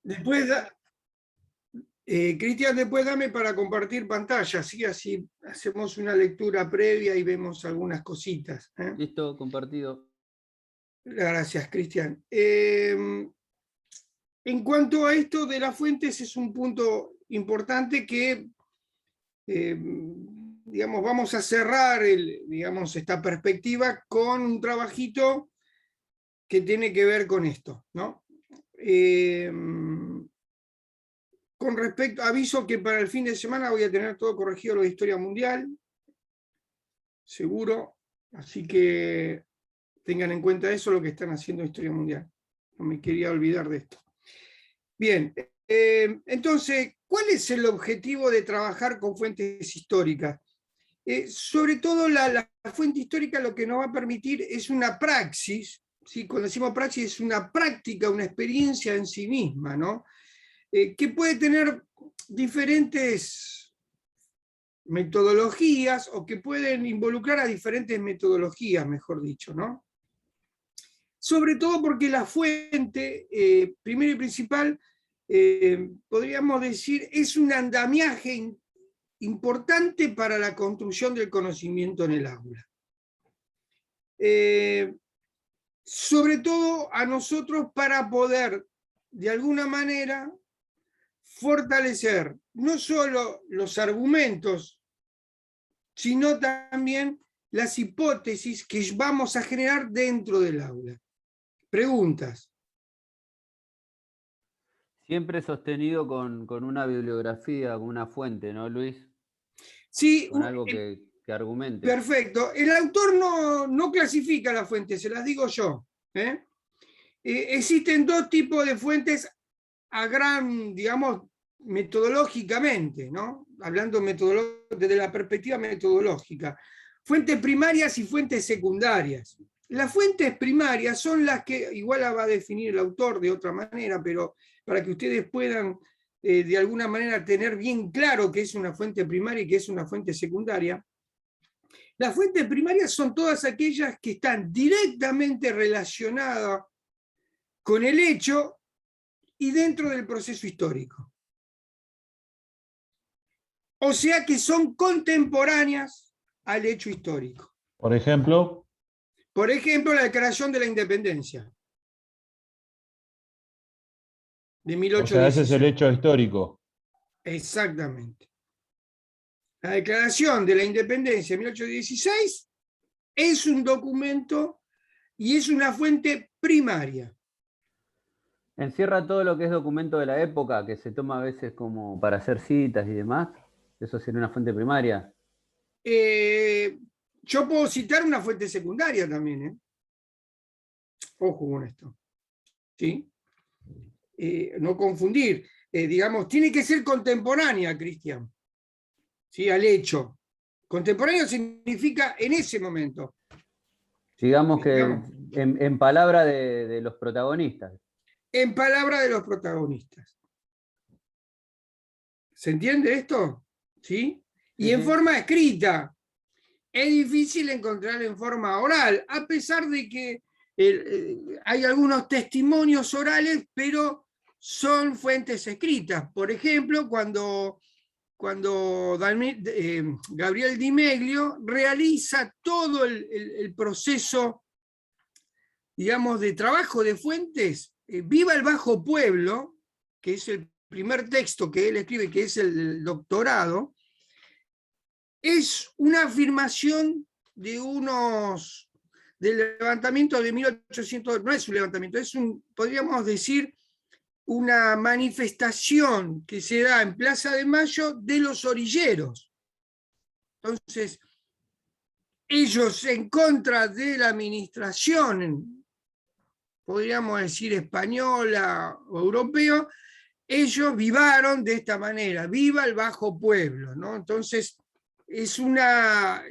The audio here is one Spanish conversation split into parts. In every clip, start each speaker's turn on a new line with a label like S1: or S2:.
S1: Después, Cristian, después dame para compartir pantalla, ¿sí? Así hacemos una lectura previa y vemos algunas cositas.
S2: Listo, compartido.
S1: Gracias, Cristian. En cuanto a esto de las fuentes, es un punto importante que, digamos, vamos a cerrar esta perspectiva con un trabajito que tiene que ver con esto, ¿no? Con respecto, aviso que para el fin de semana voy a tener todo corregido lo de historia mundial, seguro, así que tengan en cuenta eso, lo que están haciendo en historia mundial. No me quería olvidar de esto. Bien, entonces, ¿cuál es el objetivo de trabajar con fuentes históricas? Sobre todo la fuente histórica lo que nos va a permitir es una praxis, ¿sí? Cuando decimos praxis es una práctica, una experiencia en sí misma, ¿no? Que puede tener diferentes metodologías o que pueden involucrar a diferentes metodologías, mejor dicho, ¿no? Sobre todo porque la fuente, primero y principal, podríamos decir, es un andamiaje importante para la construcción del conocimiento en el aula. Sobre todo a nosotros para poder, de alguna manera, fortalecer no solo los argumentos, sino también las hipótesis que vamos a generar dentro del aula. Preguntas.
S2: Siempre sostenido con una bibliografía, con una fuente, ¿no, Luis?
S1: Sí,
S2: con algo que argumente.
S1: Perfecto. El autor no clasifica las fuentes, se las digo yo. Existen dos tipos de fuentes a gran, digamos, metodológicamente, ¿no? Hablando desde la perspectiva metodológica. Fuentes primarias y fuentes secundarias. Las fuentes primarias son las que, igual la va a definir el autor de otra manera, pero para que ustedes puedan de alguna manera tener bien claro qué es una fuente primaria y qué es una fuente secundaria. Las fuentes primarias son todas aquellas que están directamente relacionadas con el hecho y dentro del proceso histórico. O sea que son contemporáneas al hecho histórico.
S3: Por ejemplo,
S1: la Declaración de la Independencia de
S3: o sea, ese es el
S1: 1816.
S3: hecho histórico.
S1: Exactamente. La Declaración de la Independencia de 1816 es un documento y es una fuente primaria.
S2: Encierra todo lo que es documento de la época, que se toma a veces como para hacer citas y demás. Eso sería una fuente primaria.
S1: Yo puedo citar una fuente secundaria también, Ojo con esto. ¿Sí? No confundir. Digamos, tiene que ser contemporánea, Cristian. ¿Sí? Al hecho. Contemporáneo significa en ese momento.
S2: Digamos que en palabra de los protagonistas.
S1: En palabra de los protagonistas. ¿Se entiende esto? ¿Sí? Y
S2: Sí,
S1: en
S2: sí.
S1: forma escrita. Es difícil encontrar en forma oral, a pesar de que hay algunos testimonios orales, pero son fuentes escritas. Por ejemplo, cuando Gabriel Di Meglio realiza todo el proceso, digamos, de trabajo de fuentes, Viva el Bajo Pueblo, que es el primer texto que él escribe, que es el doctorado, es una afirmación del levantamiento de 1800, no es un levantamiento, podríamos decir, una manifestación que se da en Plaza de Mayo de los orilleros. Entonces, ellos en contra de la administración, podríamos decir española o europea, ellos vivaron de esta manera, viva el bajo pueblo, ¿no? Entonces, es una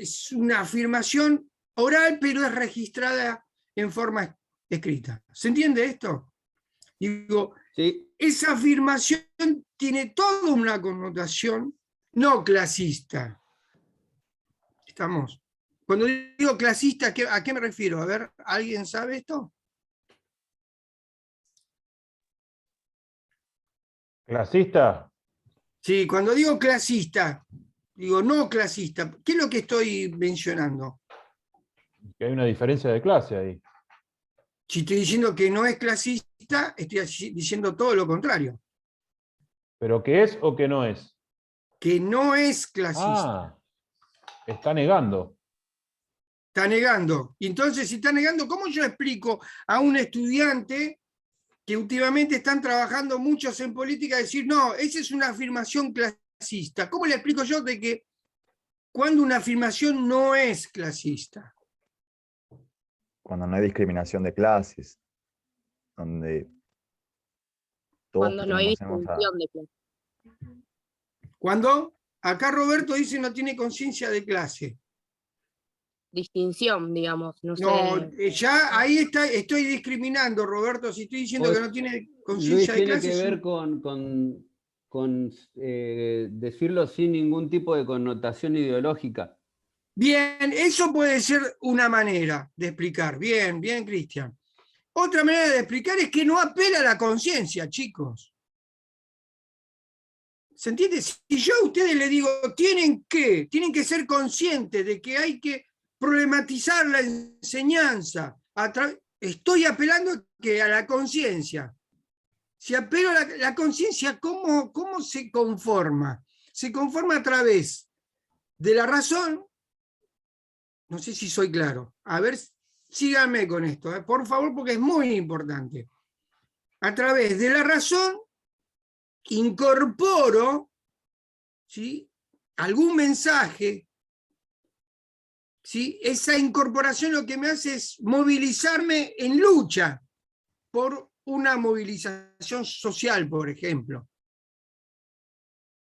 S1: afirmación oral, pero es registrada en forma escrita. ¿Se entiende esto? Digo,
S2: Sí.
S1: Esa afirmación tiene toda una connotación no clasista. ¿Estamos? Cuando digo clasista, ¿a qué me refiero? A ver, ¿alguien sabe esto?
S3: ¿Clasista?
S1: Sí, cuando digo clasista, digo no clasista. ¿Qué es lo que estoy mencionando?
S3: Que hay una diferencia de clase ahí.
S1: Si estoy diciendo que no es clasista, estoy diciendo todo lo contrario,
S3: ¿Pero qué es o qué no es?
S1: que no es clasista.
S3: Ah, está negando.
S1: Está negando. Y entonces, si está negando, ¿cómo yo explico a un estudiante que últimamente están trabajando muchos en política decir, no, esa es una afirmación clasista? ¿Cómo le explico yo de que cuando una afirmación no es clasista?
S4: Cuando no hay discriminación de clases, donde todos
S5: Cuando no hay
S4: pertenecemos a...
S5: distinción de clase.
S1: Cuando acá Roberto dice no tiene conciencia de clase.
S5: Distinción, digamos, no
S1: No,
S5: sé.
S1: ya ahí estoy discriminando, Roberto, si estoy diciendo que no tiene
S2: Luis,
S1: conciencia de
S2: tiene
S1: clase.
S2: que ver con decirlo sin ningún tipo de connotación ideológica.
S1: Bien, eso puede ser una manera de explicar. Bien, bien, Cristian. Otra manera de explicar es que no apela a la conciencia, chicos. ¿Se entiende? Si yo a ustedes les digo, tienen que ser conscientes de que hay que problematizar la enseñanza. Estoy apelando a la conciencia. Si apelo a la conciencia, ¿cómo se conforma? Se conforma a través de la razón. No sé si soy claro. A ver, síganme con esto, por favor, porque es muy importante. A través de la razón, incorporo, ¿sí?, algún mensaje. ¿Sí? Esa incorporación lo que me hace es movilizarme en lucha por una movilización social, por ejemplo.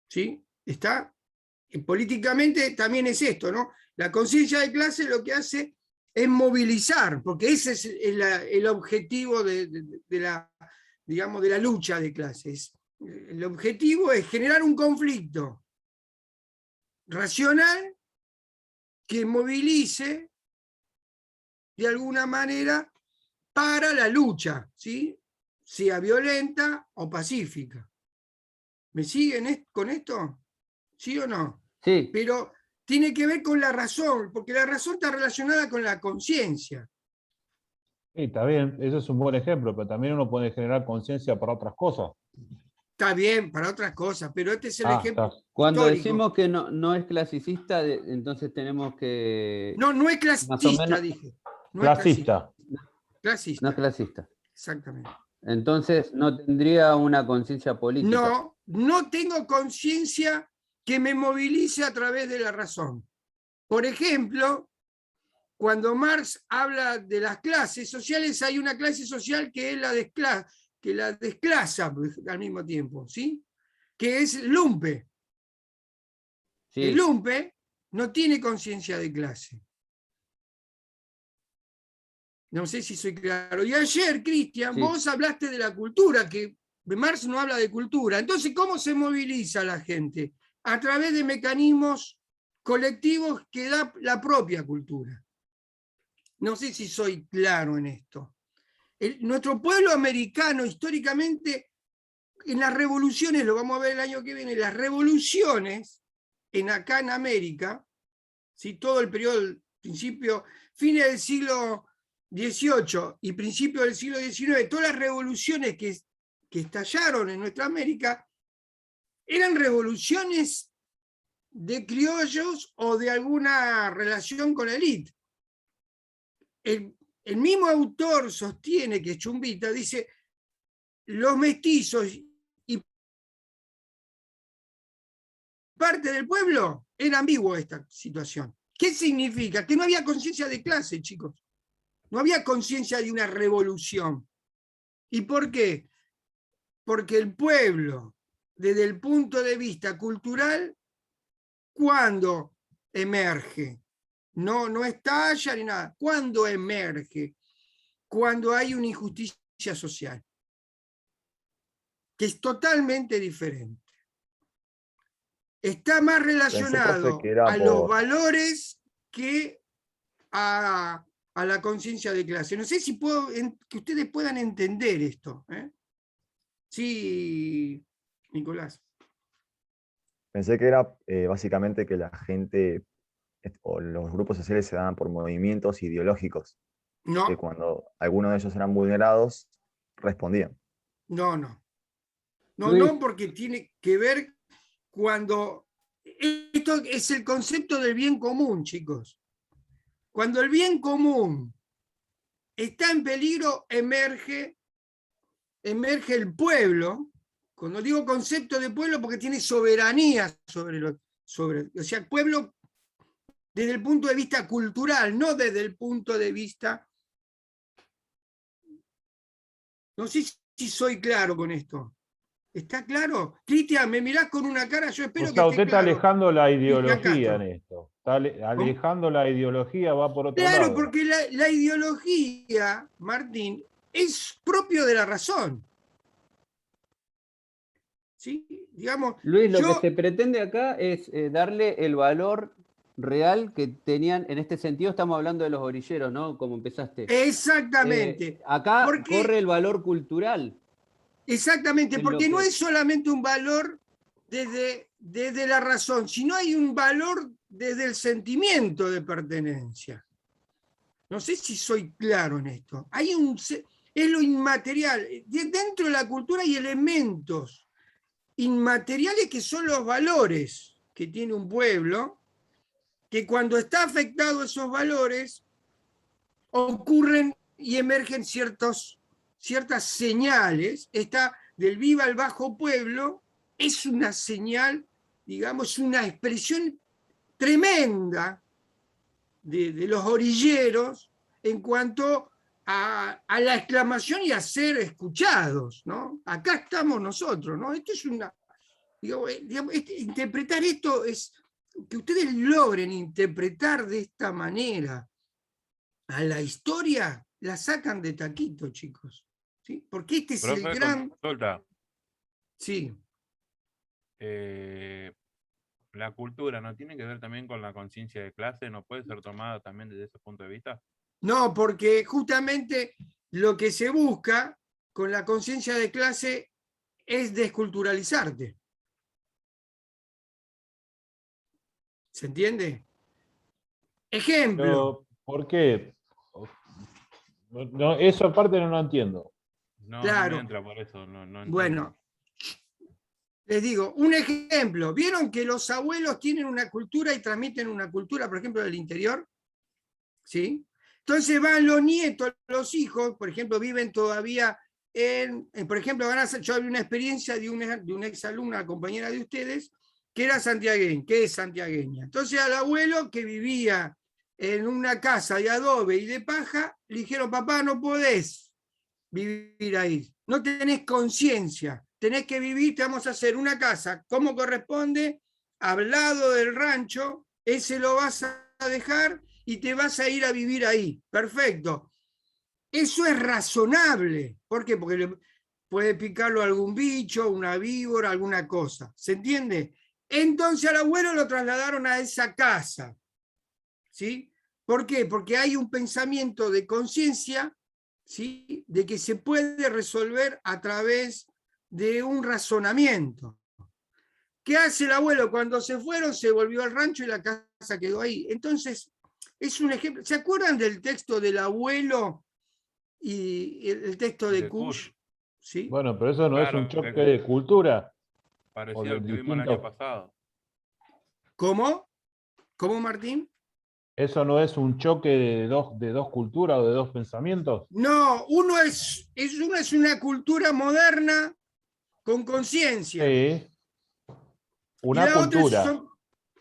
S1: ¿Sí? ¿Está? Y políticamente también es esto, ¿no? La conciencia de clase lo que hace es movilizar, porque ese es el objetivo de la lucha de clases. El objetivo es generar un conflicto racional que movilice de alguna manera para la lucha, ¿sí?, sea violenta o pacífica. ¿Me siguen con esto? ¿Sí o no?
S2: Sí,
S1: Pero tiene que ver con la razón, porque la razón está relacionada con la conciencia.
S3: Sí, está bien, eso es un buen ejemplo, pero también uno puede generar conciencia para otras cosas.
S1: Está bien para otras cosas, pero este es el
S3: Ah,
S1: ejemplo
S3: está.
S2: cuando
S1: histórico.
S2: decimos que no es clasicista, entonces tenemos que
S1: No es
S2: más o
S1: clasista,
S2: menos
S1: dije. No es
S3: Clasista.
S1: clasista.
S2: no es clasista.
S1: Exactamente.
S2: Entonces no tendría una conciencia política.
S1: No tengo conciencia que me movilice a través de la razón. Por ejemplo, cuando Marx habla de las clases sociales, hay una clase social que es que la desclasa al mismo tiempo, ¿sí?, que es lumpe.
S2: Sí,
S1: El lumpe no tiene conciencia de clase. No sé si soy claro. Y ayer, Cristian,
S2: sí.
S1: vos hablaste de la cultura, que Marx no habla de cultura. Entonces, ¿cómo se moviliza la gente? A través de mecanismos colectivos que da la propia cultura. No sé si soy claro en esto. Nuestro pueblo americano, históricamente, en las revoluciones, lo vamos a ver el año que viene, las revoluciones acá en América, ¿sí?, todo el periodo, principio, fines del siglo XVIII y principio del siglo XIX, todas las revoluciones que estallaron en nuestra América, eran revoluciones de criollos o de alguna relación con la élite. El mismo autor sostiene que Chumbita dice, los mestizos y parte del pueblo, era ambiguo esta situación. ¿Qué significa? Que no había conciencia de clase, chicos. No había conciencia de una revolución. ¿Y por qué? Porque el pueblo, desde el punto de vista cultural, ¿cuándo emerge? No estalla ni nada. ¿Cuándo emerge? Cuando hay una injusticia social, que es totalmente diferente. Está más
S4: Pensé, profe,
S1: relacionado
S4: que era
S1: a los
S4: por...
S1: valores que a la conciencia de clase. No sé si puedo que ustedes puedan entender esto. Sí, Nicolás.
S4: Pensé que era básicamente que la gente o los grupos sociales se daban por movimientos ideológicos, que
S1: No,
S4: cuando algunos de ellos eran vulnerados, respondían.
S1: no, no. No,
S2: Luis,
S1: no, porque tiene que ver cuando... Esto es el concepto del bien común, chicos. Cuando el bien común está en peligro, emerge el pueblo. Cuando digo concepto de pueblo, porque tiene soberanía o sea, el pueblo desde el punto de vista cultural, no desde el punto de vista... No sé si soy claro con esto. ¿Está claro? Cristian, me mirás con una cara, yo
S3: O
S1: espero que
S3: sea,
S1: esté
S3: usted está
S1: claro.
S3: alejando la
S1: Cristian
S3: ideología en
S1: Castro.
S3: esto. Está alejando la ideología, va por otro
S1: Claro,
S3: lado.
S1: porque la ideología, Martín, es propio de la razón. ¿Sí? Digamos,
S2: Luis, lo que
S1: yo
S2: se pretende acá es darle el valor real que tenían, en este sentido estamos hablando de los orilleros, ¿no? Como empezaste.
S1: exactamente,
S2: Acá corre
S1: porque
S2: el valor cultural
S1: exactamente,
S2: en lo
S1: porque no
S2: que...
S1: es solamente un valor desde la razón, sino hay un valor desde el sentimiento de pertenencia. No sé si soy claro en esto. Es lo inmaterial. Dentro de la cultura hay elementos inmateriales que son los valores que tiene un pueblo, que cuando está afectado esos valores, ocurren y emergen ciertas señales. Esta del viva el bajo pueblo es una señal, digamos, una expresión tremenda de los orilleros en cuanto a la exclamación y a ser escuchados, ¿no? Acá estamos nosotros, ¿no? Esto es una, digamos, interpretar esto es que ustedes logren interpretar de esta manera a la historia, la sacan de taquito, chicos, ¿sí? Porque este es el
S5: Profe,
S1: gran...
S5: consulta.
S1: Sí,
S5: La cultura no tiene que ver también con la conciencia de clase, no puede ser tomada también desde ese punto de vista.
S1: no, porque justamente lo que se busca con la conciencia de clase es desculturalizarte. ¿Se entiende? Ejemplo.
S3: Pero, ¿por qué? Eso aparte no lo entiendo.
S5: No, no me
S1: Claro.
S5: entra por eso, no entiendo.
S1: Bueno, les digo, un ejemplo. ¿Vieron que los abuelos tienen una cultura y transmiten una cultura, por ejemplo, del interior? ¿Sí? Entonces van los nietos, los hijos, por ejemplo, viven todavía por ejemplo, yo había una experiencia de una exalumna, compañera de ustedes, que era santiagueña, que es santiagueña. Entonces al abuelo que vivía en una casa de adobe y de paja, le dijeron, papá, no podés vivir ahí, no tenés conciencia, tenés que vivir, te vamos a hacer una casa como corresponde, al lado del rancho, ese lo vas a dejar y te vas a ir a vivir ahí. Perfecto. Eso es razonable. ¿Por qué? Porque puede picarlo algún bicho, una víbora, alguna cosa. ¿Se entiende? Entonces al abuelo lo trasladaron a esa casa. ¿Sí? ¿Por qué? Porque hay un pensamiento de conciencia, ¿sí? De que se puede resolver a través de un razonamiento. ¿Qué hace el abuelo? Cuando se fueron, se volvió al rancho y la casa quedó ahí. Entonces, es un ejemplo. ¿Se acuerdan del texto del abuelo y el texto de
S5: De
S1: Kush?
S5: Kush.
S1: ¿Sí?
S3: Bueno, pero eso no es un
S5: Claro,
S3: choque de cultura o
S5: parecido
S3: de
S5: al que vimos el año
S3: distintos.
S5: pasado.
S1: ¿Cómo? ¿Cómo, Martín?
S3: ¿Eso no es un choque de dos culturas o de dos pensamientos?
S1: No, uno es una cultura moderna con conciencia.
S3: Sí,
S1: Y
S3: una
S1: la otra es
S3: cultura.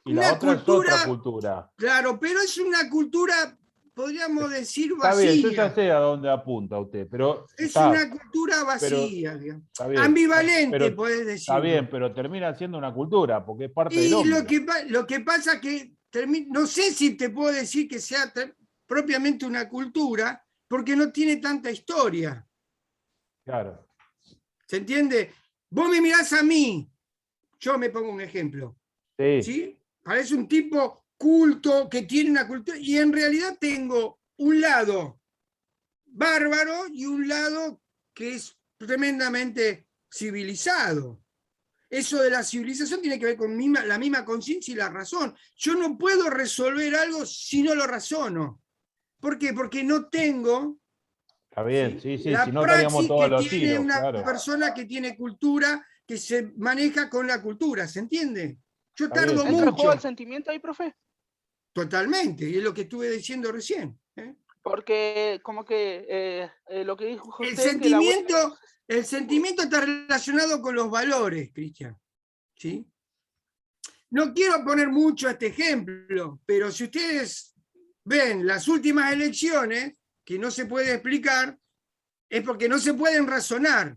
S3: Y la
S1: una
S3: otra es otra
S1: cultura,
S3: cultura.
S1: claro, pero es una cultura, podríamos decir,
S3: Está bien, yo ya
S1: vacía.
S3: sé a dónde apunta usted, pero
S1: Es una cultura
S3: pero
S1: vacía, digamos.
S3: está bien,
S1: Ambivalente,
S3: pero
S1: podés
S3: está bien,
S1: decirlo.
S3: pero termina siendo una cultura, porque es parte del
S1: Y
S3: hombre.
S1: lo que pasa que, no sé si te puedo decir que sea propiamente una cultura, porque no tiene tanta historia.
S3: Claro.
S1: ¿Se entiende? Vos me mirás a mí, yo me pongo un ejemplo,
S3: Sí.
S1: ¿sí? Parece un tipo culto que tiene una cultura, y en realidad tengo un lado bárbaro y un lado que es tremendamente civilizado. Eso de la civilización tiene que ver con la misma conciencia y la razón. Yo no puedo resolver algo si no lo razono. ¿Por qué? Porque no tengo
S3: Está bien, sí, sí,
S1: la
S3: si no estaríamos
S1: praxis
S3: todos a
S1: que
S3: los
S1: tiene
S3: tiros,
S1: una
S3: claro.
S1: persona que tiene cultura, que se maneja con la cultura, ¿se entiende? Yo
S3: Está bien,
S1: tardo
S3: sí.
S6: ¿Entra en juego el
S1: mucho,
S6: sentimiento ahí, profe?
S1: totalmente, y es lo que estuve diciendo recién.
S6: Porque como que lo que dijo
S1: El
S6: usted, que la abuela...
S1: sentimiento está relacionado con los valores, Cristian. ¿Sí? No quiero poner mucho este ejemplo, pero si ustedes ven las últimas elecciones, que no se puede explicar, es porque no se pueden razonar,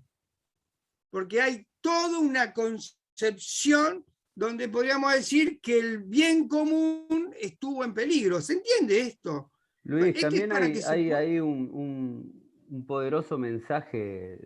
S1: porque hay toda una concepción donde podríamos decir que el bien común estuvo en peligro. ¿Se entiende esto?
S2: Luis,
S1: Es que es
S2: también
S1: para que se
S2: hay
S1: pueda...
S2: ahí un poderoso mensaje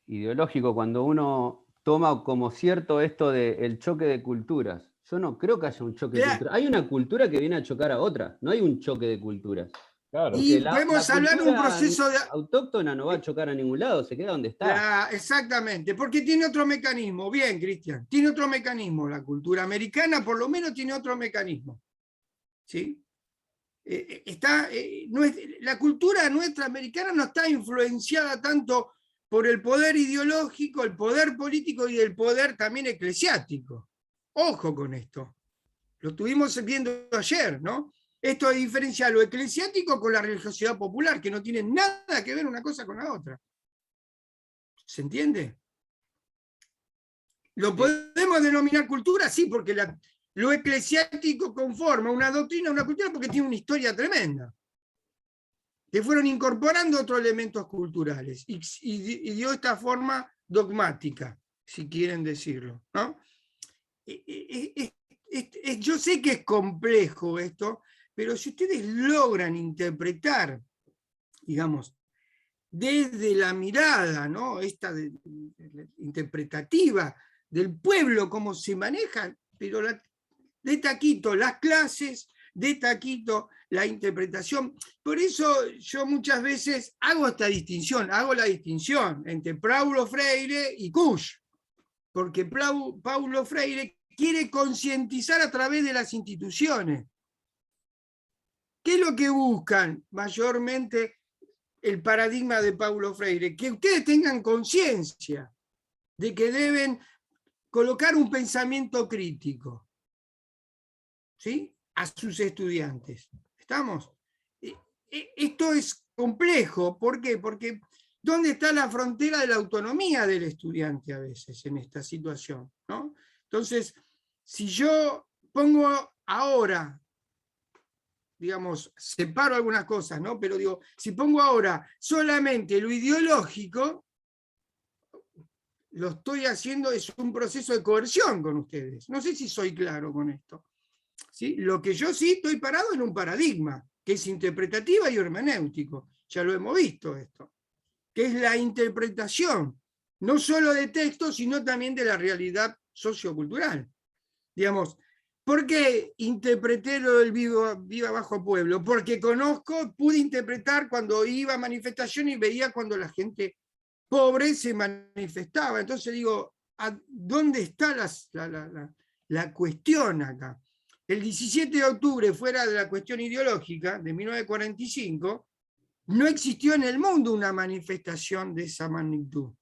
S2: ideológico cuando uno toma como cierto esto del choque de culturas. Yo no creo que haya un choque de culturas. Hay una cultura que viene a chocar a otra, no hay un choque de culturas.
S3: Claro.
S2: Porque
S1: Y podemos hablar de un proceso de...
S2: autóctona no va a chocar a ningún lado, se queda donde está.
S1: Exactamente, porque tiene otro mecanismo. Bien, Cristian, tiene otro mecanismo. La cultura americana por lo menos tiene otro mecanismo. ¿Sí? La cultura nuestra americana no está influenciada tanto por el poder ideológico, el poder político y el poder también eclesiástico. Ojo con esto. Lo estuvimos viendo ayer, ¿no? Esto diferencia lo eclesiástico con la religiosidad popular, que no tienen nada que ver una cosa con la otra. ¿Se entiende? ¿Lo podemos denominar cultura? Sí, porque lo eclesiástico conforma una doctrina, una cultura, porque tiene una historia tremenda. Que fueron incorporando otros elementos culturales y dio esta forma dogmática, si quieren decirlo, ¿no? Yo sé que es complejo esto, pero si ustedes logran interpretar, digamos, desde la mirada, ¿no? Esta interpretativa del pueblo, cómo se maneja, pero de taquito las clases, de taquito la interpretación. Por eso yo muchas veces hago la distinción entre Paulo Freire y Kusch, porque Paulo Freire quiere concientizar a través de las instituciones. ¿Qué es lo que buscan mayormente el paradigma de Paulo Freire? Que ustedes tengan conciencia de que deben colocar un pensamiento crítico, ¿sí? A sus estudiantes. ¿Estamos? Esto es complejo. ¿Por qué? Porque ¿dónde está la frontera de la autonomía del estudiante a veces en esta situación, ¿no? Entonces, si yo pongo ahora, digamos, separo algunas cosas, ¿no? Pero digo, si pongo ahora solamente lo ideológico, lo estoy haciendo, es un proceso de coerción con ustedes. No sé si soy claro con esto. ¿Sí? Lo que yo sí estoy parado en un paradigma, que es interpretativa y hermenéutico. Ya lo hemos visto esto. Que es la interpretación, no solo de texto, sino también de la realidad sociocultural. Digamos, ¿por qué interpreté lo del Viva Bajo Pueblo? Porque pude interpretar cuando iba a manifestaciones y veía cuando la gente pobre se manifestaba. Entonces digo, ¿dónde está la cuestión acá? El 17 de octubre, fuera de la cuestión ideológica, de 1945, no existió en el mundo una manifestación de esa magnitud.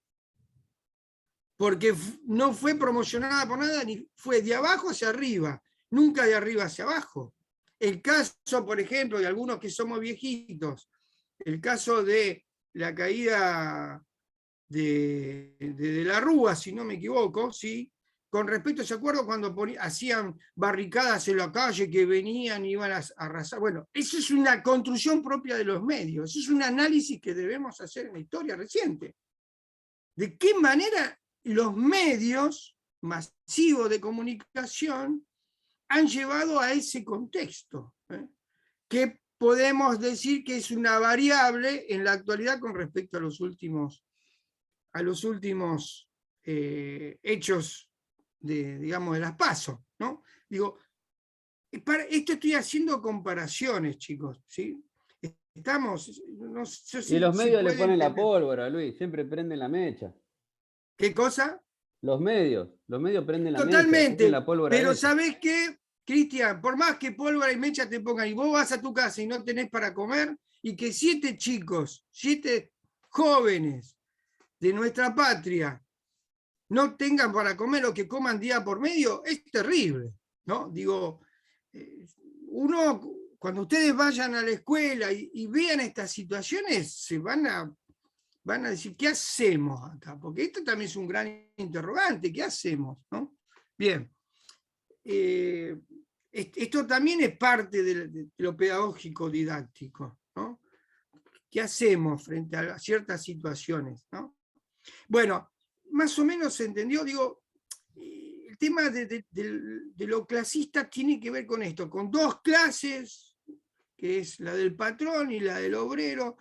S1: Porque no fue promocionada por nada, ni fue de abajo hacia arriba, nunca de arriba hacia abajo. El caso, por ejemplo, de algunos que somos viejitos, el caso de la caída de la Rúa, si no me equivoco, ¿sí? Con respecto, ¿se acuerdan cuando hacían barricadas en la calle que venían y iban a arrasar? Bueno, eso es una construcción propia de los medios, eso es un análisis que debemos hacer en la historia reciente. ¿De qué manera los medios masivos de comunicación han llevado a ese contexto? Que podemos decir que es una variable en la actualidad con respecto a los últimos hechos digamos, de las PASO, ¿no? Digo, esto estoy haciendo comparaciones, chicos, ¿sí? Estamos, no sé
S2: Y los medios le ponen la
S1: entender.
S2: pólvora, Luis, siempre prenden la mecha.
S1: ¿Qué cosa?
S2: Los medios prenden la mecha,
S1: Totalmente,
S2: prenden la pólvora
S1: pero
S2: esa.
S1: ¿sabés qué, Cristian? Por más que pólvora y mecha te pongan y vos vas a tu casa y no tenés para comer, y que 7 chicos, 7 jóvenes de nuestra patria no tengan para comer o que coman día por medio, es terrible, ¿no? Digo, uno, cuando ustedes vayan a la escuela y vean estas situaciones, se van a decir, ¿qué hacemos acá? Porque esto también es un gran interrogante, ¿qué hacemos? ¿No? Bien. Esto también es parte de lo pedagógico didáctico, ¿no? ¿Qué hacemos frente a ciertas situaciones? ¿No? Bueno, más o menos se entendió, digo, el tema de lo clasista tiene que ver con esto, con 2 clases, que es la del patrón y la del obrero,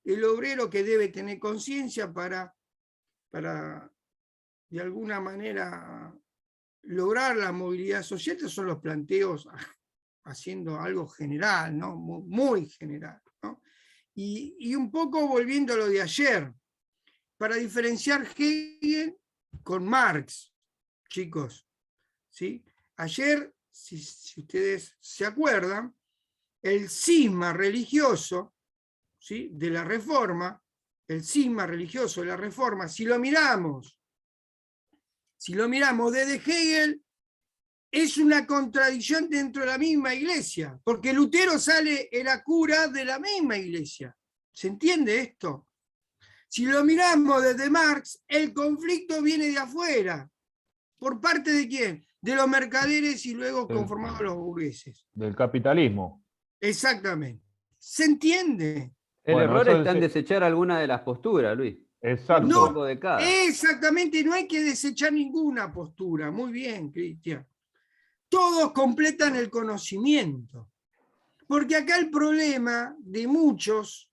S1: el obrero que debe tener conciencia para de alguna manera lograr la movilidad social. Estos son los planteos haciendo algo general, ¿no? Muy general, ¿no? Y un poco volviendo a lo de ayer, para diferenciar Hegel con Marx, chicos, ¿sí? Ayer, si ustedes se acuerdan, el cisma religioso, ¿sí?, de la Reforma, el cisma religioso de la Reforma, si lo miramos desde Hegel, es una contradicción dentro de la misma iglesia, porque Lutero era cura de la misma iglesia. ¿Se entiende esto? Si lo miramos desde Marx, el conflicto viene de afuera. ¿Por parte de quién? De los mercaderes y luego conformados los burgueses.
S3: Del capitalismo.
S1: Exactamente. ¿Se entiende?
S2: El
S3: Bueno,
S2: error
S3: eso
S2: está en
S3: es-
S2: desechar alguna de las posturas, Luis.
S3: Exacto.
S2: Un poco de cada.
S1: Exactamente, no hay que desechar ninguna postura. Muy bien, Cristian. Todos completan el conocimiento. Porque acá el problema de muchos,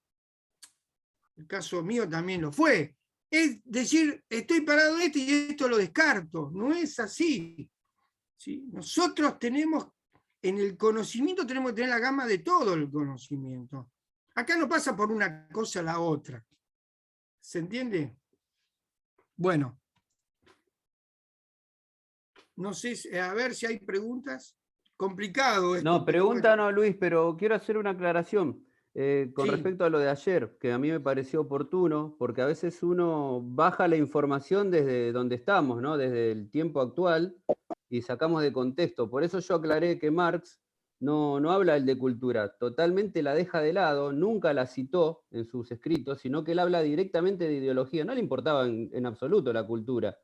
S1: el caso mío también lo fue, es decir, estoy parado en esto y esto lo descarto. No es así. ¿Sí? Nosotros tenemos, en el conocimiento tenemos que tener la gama de todo el conocimiento. Acá no pasa por una cosa a la otra. ¿Se entiende? Bueno. No sé, a ver si hay preguntas. Complicado esto.
S2: No, pregunta no, Luis, pero quiero hacer una aclaración con
S1: Sí.
S2: respecto a lo de ayer, que a mí me pareció oportuno, porque a veces uno baja la información desde donde estamos, ¿no? Desde el tiempo actual, y sacamos de contexto. Por eso yo aclaré que Marx no habla el de cultura, totalmente la deja de lado, nunca la citó en sus escritos, sino que él habla directamente de ideología, no le importaba en absoluto la cultura.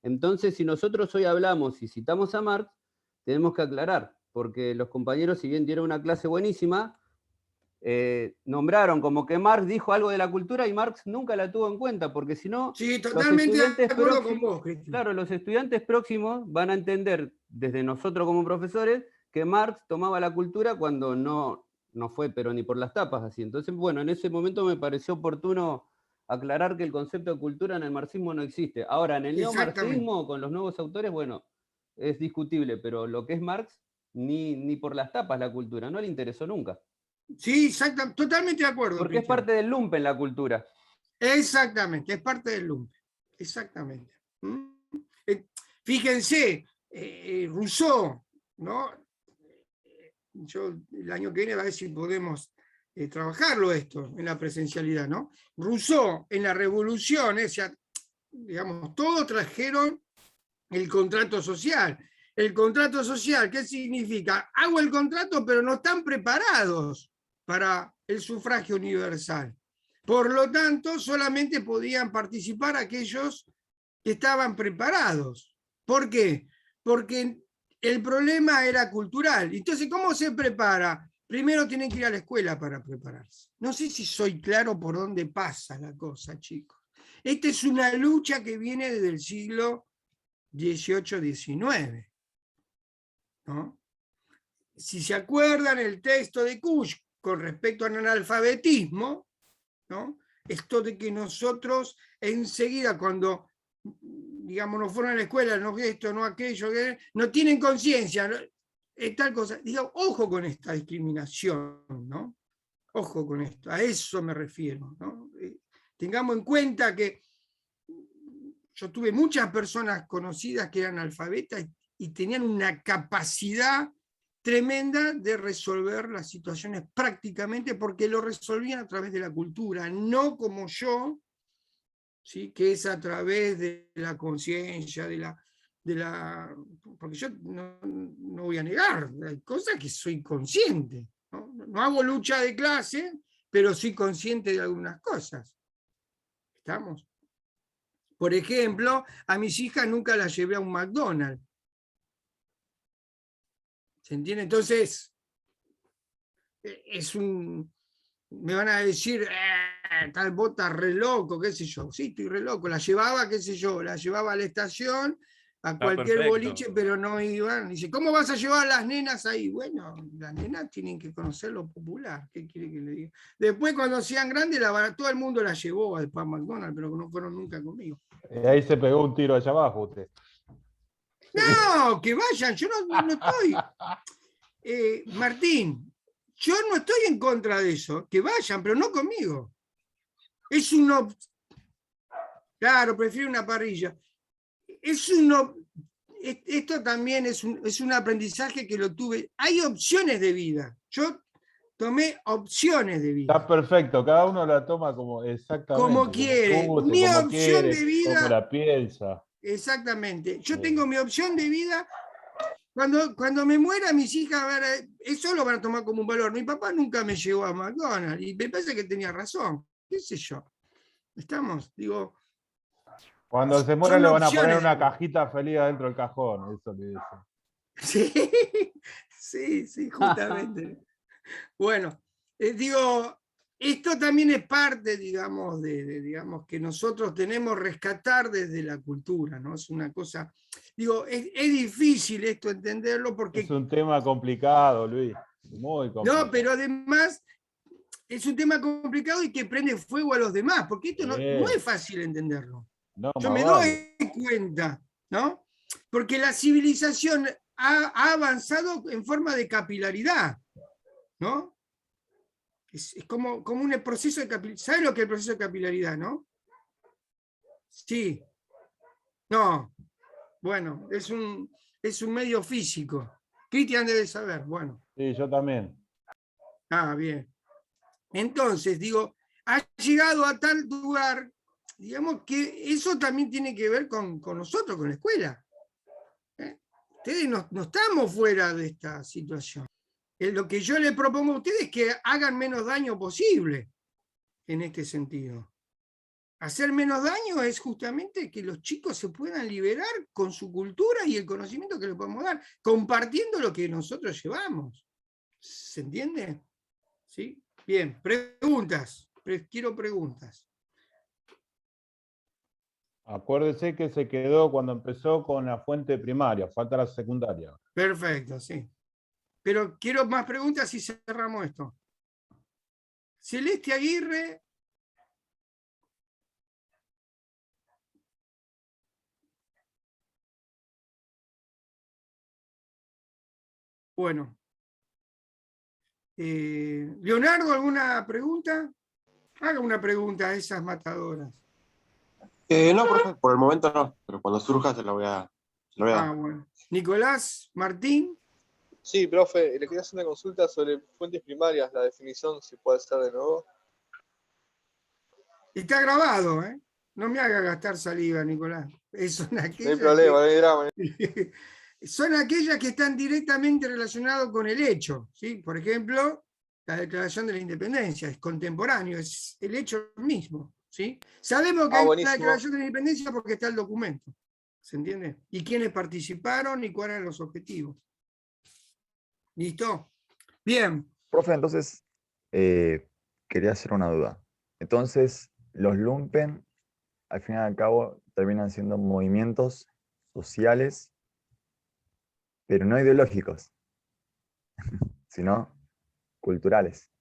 S2: Entonces, si nosotros hoy hablamos y citamos a Marx, tenemos que aclarar, porque los compañeros, si bien dieron una clase buenísima, nombraron como que Marx dijo algo de la cultura y Marx nunca la tuvo en cuenta, porque si no,
S1: Sí,
S2: los
S1: totalmente de
S2: estudiantes
S1: acuerdo con
S2: próximos,
S1: vos, Cristian.
S2: claro, los estudiantes próximos van a entender desde nosotros como profesores que Marx tomaba la cultura cuando no fue, pero ni por las tapas así. Entonces, bueno, en ese momento me pareció oportuno aclarar que el concepto de cultura en el marxismo no existe. Ahora, en el neomarxismo, con los nuevos autores, bueno, es discutible, pero lo que es Marx, ni por las tapas la cultura, no le interesó nunca.
S1: Sí, exactamente, totalmente de acuerdo.
S2: Porque
S1: Cristian.
S2: es parte del lumpen la cultura.
S1: Exactamente, es parte del lumpen. Exactamente. Fíjense, Rousseau, ¿no? Yo el año que viene va a ver si podemos trabajarlo esto en la presencialidad, ¿no? Rousseau en la revolución, o sea, digamos, todos trajeron el contrato social. El contrato social, ¿qué significa? Hago el contrato, pero no están preparados para el sufragio universal. Por lo tanto, solamente podían participar aquellos que estaban preparados. ¿Por qué? Porque el problema era cultural. Entonces, ¿cómo se prepara? Primero tienen que ir a la escuela para prepararse. No sé si soy claro por dónde pasa la cosa, chicos. Esta es una lucha que viene desde el siglo XVIII-XIX. ¿No? Si se acuerdan el texto de Kusch con respecto al analfabetismo, ¿no? Esto de que nosotros enseguida cuando, digamos, no fueron a la escuela, no esto, no aquello, no tienen conciencia, ¿no? Tal cosa. Digo, ojo con esta discriminación, ¿no? Ojo con esto, a eso me refiero, ¿no? Tengamos en cuenta que yo tuve muchas personas conocidas que eran alfabetas y tenían una capacidad tremenda de resolver las situaciones prácticamente porque lo resolvían a través de la cultura, no como yo, ¿sí? Que es a través de la conciencia, porque yo no voy a negar, hay cosas que soy consciente, ¿no? No hago lucha de clase, pero soy consciente de algunas cosas. ¿Estamos? Por ejemplo, a mis hijas nunca las llevé a un McDonald's. ¿Se entiende? Entonces, me van a decir, tal bota re loco, qué sé yo. Sí, estoy re loco. La llevaba, qué sé yo, la llevaba a la estación, a
S5: Está
S1: cualquier
S5: perfecto.
S1: boliche, pero no iban. Dice, ¿cómo vas a llevar a las nenas ahí? Bueno, las nenas tienen que conocer lo popular. ¿Qué quiere que le diga? Después, cuando sean grandes, todo el mundo la llevó al Pan McDonald's, pero no fueron nunca conmigo.
S3: Ahí se pegó un tiro allá abajo usted.
S1: No, que vayan, yo no estoy. Martín, yo no estoy en contra de eso, que vayan, pero no conmigo. Es uno. Claro, prefiero una parrilla. Esto también es un aprendizaje que lo tuve. Hay opciones de vida. Yo tomé opciones de vida.
S3: Está perfecto, cada uno la toma como exactamente.
S1: Como quiere.
S3: guste,
S1: Mi
S3: como
S1: opción
S3: quiere,
S1: de vida.
S3: como la piensa.
S1: Exactamente. Yo tengo mi opción de vida. Cuando me muera, mis hijas, eso lo van a tomar como un valor. Mi papá nunca me llevó a McDonald's y me parece que tenía razón. ¿Qué sé yo? ¿Estamos? Digo.
S3: Cuando se muera
S1: Son
S3: le van a poner
S1: opciones.
S3: una cajita feliz adentro del cajón. Eso le dice.
S1: Sí, justamente. Bueno, digo, esto también es parte, digamos, digamos, que nosotros tenemos que rescatar desde la cultura, ¿no? Es una cosa, digo, es difícil esto entenderlo porque...
S3: Es un tema complicado, Luis. Muy complicado.
S1: No, pero además es un tema complicado y que prende fuego a los demás, porque esto no es fácil entenderlo.
S3: No,
S1: Yo
S3: más
S1: me
S3: vale.
S1: doy cuenta, ¿no? Porque la civilización ha avanzado en forma de capilaridad, ¿no? Es como un proceso de capilaridad. ¿Sabes lo que es el proceso de capilaridad, no? Sí. No. Bueno, es un medio físico. Cristian debe saber. Bueno.
S3: Sí, yo también.
S1: Ah, bien. Entonces, digo, ha llegado a tal lugar, digamos que eso también tiene que ver con nosotros, con la escuela. Ustedes no estamos fuera de esta situación. Lo que yo le propongo a ustedes es que hagan menos daño posible en este sentido. Hacer menos daño es justamente que los chicos se puedan liberar con su cultura y el conocimiento que les podemos dar, compartiendo lo que nosotros llevamos. ¿Se entiende? ¿Sí? Bien, preguntas. Quiero preguntas.
S3: Acuérdese que se quedó cuando empezó con la fuente primaria, falta la secundaria.
S1: Perfecto, sí. Pero quiero más preguntas y cerramos esto. Celeste Aguirre. Bueno. Leonardo, ¿alguna pregunta? Haga una pregunta a esas matadoras.
S7: No, profe, por el momento no, pero cuando surja se lo voy a dar.
S1: Bueno. Nicolás, Martín.
S8: Sí, profe, le quería hacer una consulta sobre fuentes primarias, la definición, si puede ser de nuevo.
S1: Está grabado, ¿eh? No me haga gastar saliva, Nicolás. Son aquellas
S8: No hay problema, no hay drama.
S1: Son aquellas que están directamente relacionadas con el hecho, ¿sí? Por ejemplo, la Declaración de la Independencia es contemporáneo, es el hecho mismo, ¿sí? Sabemos que hay una Declaración de la Independencia porque está el documento, ¿se entiende? Y quiénes participaron y cuáles eran los objetivos. ¿Listo? Bien.
S4: Profe, entonces, quería hacer una duda. Entonces, los lumpen, al fin y al cabo, terminan siendo movimientos sociales, pero no ideológicos, sino culturales.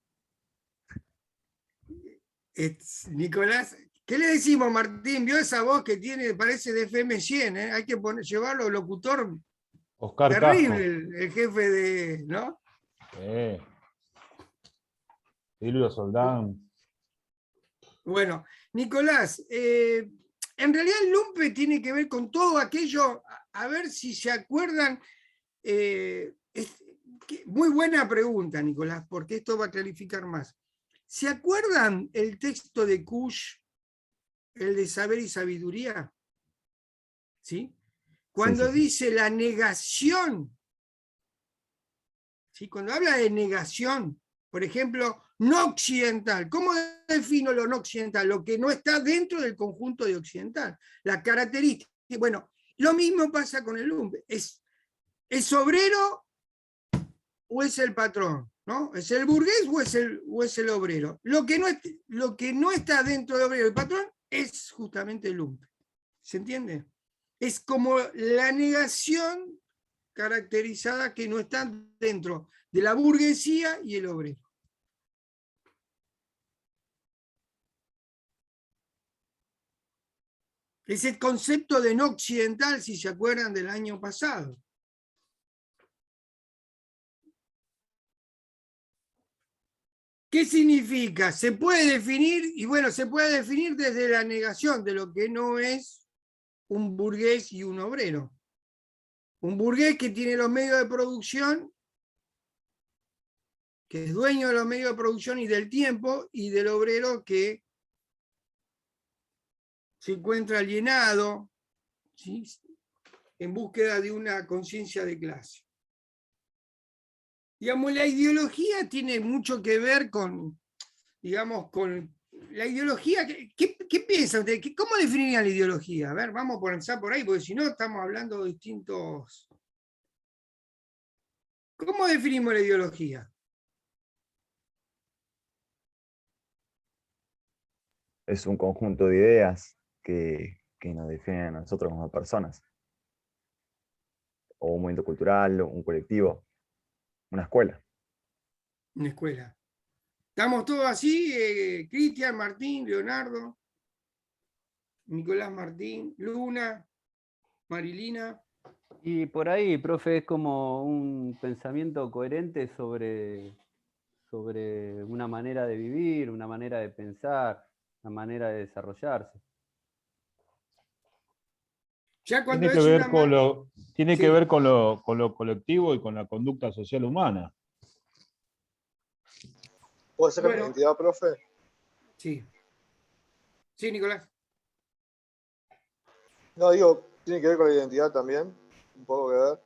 S1: Nicolás, ¿qué le decimos, Martín? ¿Vio esa voz que tiene, parece de FM 100? Hay que llevarlo locutor.
S3: Oscar
S1: terrible, el jefe de, ¿no?
S3: Silvio Soldán.
S1: Bueno, Nicolás, en realidad el lumpe tiene que ver con todo aquello, a ver si se acuerdan. Muy buena pregunta, Nicolás, porque esto va a clarificar más. ¿Se acuerdan el texto de Kush, el de Saber y Sabiduría? ¿Sí? Cuando
S4: sí.
S1: dice la negación, ¿sí? Cuando habla de negación, por ejemplo, no occidental, ¿cómo defino lo no occidental? Lo que no está dentro del conjunto de occidental. La característica, bueno, lo mismo pasa con el lumpe. ¿Es obrero o es el patrón? ¿No? ¿Es el burgués o es el obrero? Lo que no está dentro de obrero y patrón es justamente el lumpe. ¿Se entiende? Es como la negación caracterizada que no está dentro de la burguesía y el obrero. Es el concepto de no occidental, si se acuerdan del año pasado. ¿Qué significa? Se puede definir, y bueno, se puede definir desde la negación de lo que no es un burgués y un obrero. Un burgués que tiene los medios de producción, que es dueño de los medios de producción y del tiempo, y del obrero que se encuentra alienado, ¿sí? En búsqueda de una conciencia de clase. Digamos, la ideología tiene mucho que ver con, digamos, con la ideología. ¿Qué piensa usted? ¿Cómo definiría la ideología? A ver, vamos a comenzar por ahí, porque si no estamos hablando de distintos... ¿Cómo definimos la ideología?
S4: Es un conjunto de ideas que nos definen a nosotros como personas. O un movimiento cultural, un colectivo, una escuela.
S1: Una escuela. ¿Estamos todos así? Cristian, Martín, Leonardo, Nicolás Martín, Luna, Marilina.
S2: Y por ahí, profe, es como un pensamiento coherente sobre una manera de vivir, una manera de pensar, una manera de desarrollarse.
S1: Ya cuando
S3: Tiene que
S1: es
S3: ver
S1: una...
S3: con lo, tiene
S1: Sí.
S3: que ver con lo colectivo y con la conducta social humana.
S8: ¿Puede ser
S1: Bueno.
S8: la identidad, profe?
S1: Sí. Sí, Nicolás.
S8: No, digo, tiene que ver con la identidad también. Un poco que ver.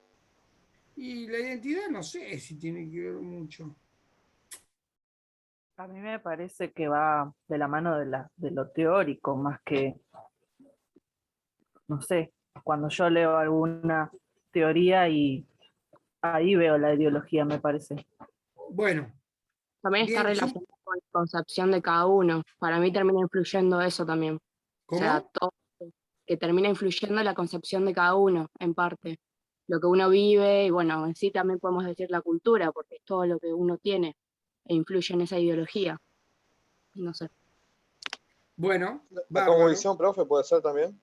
S1: Y la identidad no sé si tiene que ver mucho.
S9: A mí me parece que va de la mano de lo teórico, más que, no sé, cuando yo leo alguna teoría y ahí veo la ideología, me parece.
S1: Bueno.
S10: También está relacionado con la concepción de cada uno. Para mí termina influyendo eso también.
S1: ¿Cómo?
S10: O sea, todo, que termina influyendo la concepción de cada uno, en parte. Lo que uno vive, y bueno, en sí también podemos decir la cultura, porque es todo lo que uno tiene e influye en esa ideología. No sé.
S1: Bueno,
S8: ¿La cosmovisión, profe, puede ser también?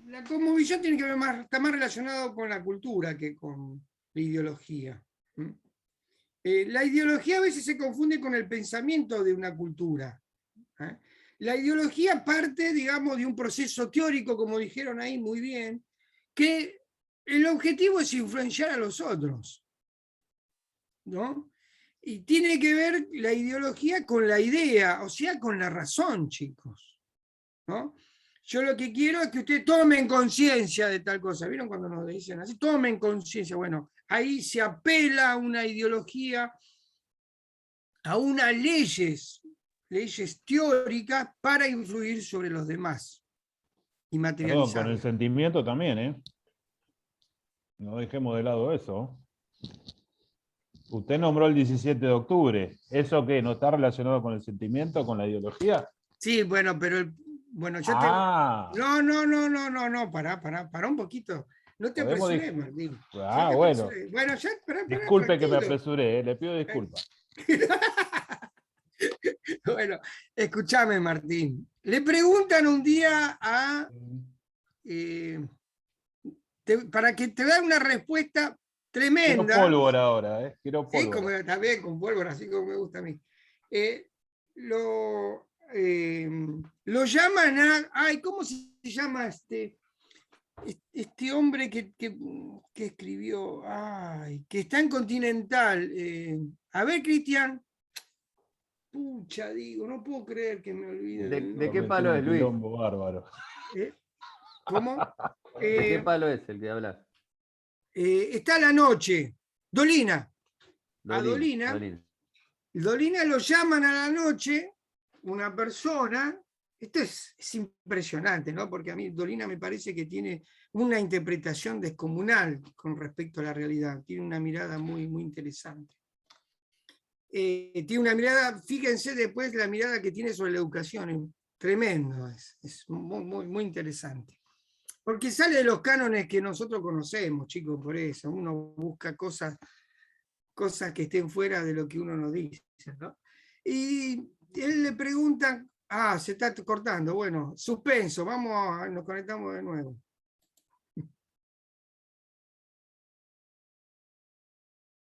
S1: La cosmovisión tiene que ver está más relacionado con la cultura que con la ideología. La ideología a veces se confunde con el pensamiento de una cultura. La ideología parte, digamos, de un proceso teórico, como dijeron ahí muy bien, que el objetivo es influenciar a los otros, ¿no? Y tiene que ver la ideología con la idea, o sea, con la razón, chicos, ¿no? Yo lo que quiero es que ustedes tomen conciencia de tal cosa. ¿Vieron cuando nos dicen así? Tomen conciencia. Bueno, ahí se apela a una ideología, a unas leyes teóricas para influir sobre los demás y materializarlo.
S3: Perdón, con el sentimiento también, ¿eh? No dejemos de lado eso. Usted nombró el 17 de octubre. ¿Eso qué? ¿No está relacionado con el sentimiento, con la ideología?
S1: Sí, bueno, pero bueno, yo No, pará un poquito. No te apresures, Martín.
S3: Bueno.
S1: Bueno, ya,
S3: Disculpe que me apresuré, le pido disculpas.
S1: Bueno, escúchame, Martín. Le preguntan un día a... para que te dé una respuesta tremenda.
S3: Quiero pólvora ahora, ¿eh? Quiero pólvora.
S1: Sí, está bien, con pólvora, así como me gusta a mí. lo llaman a... Ay, ¿cómo se llama este hombre que escribió? Ay, que está en Continental. A ver, Cristian. Pucha, digo, no puedo creer que me olvide.
S2: ¿De qué palo es, Luis?
S3: Quilombo bárbaro.
S1: ¿Cómo?
S2: ¿De qué palo es el que hablas?
S1: Está a la noche. Dolina. A
S2: Dolina.
S1: Dolina lo llaman a la noche, una persona. Esto es impresionante, ¿no? Porque a mí Dolina me parece que tiene una interpretación descomunal con respecto a la realidad. Tiene una mirada muy, muy interesante. Tiene una mirada, fíjense después la mirada que tiene sobre la educación, es tremendo, es muy, muy, muy interesante. Porque sale de los cánones que nosotros conocemos, chicos, por eso. Uno busca cosas que estén fuera de lo que uno nos dice, ¿no? Y él le pregunta, se está cortando, bueno, suspenso, nos conectamos de nuevo.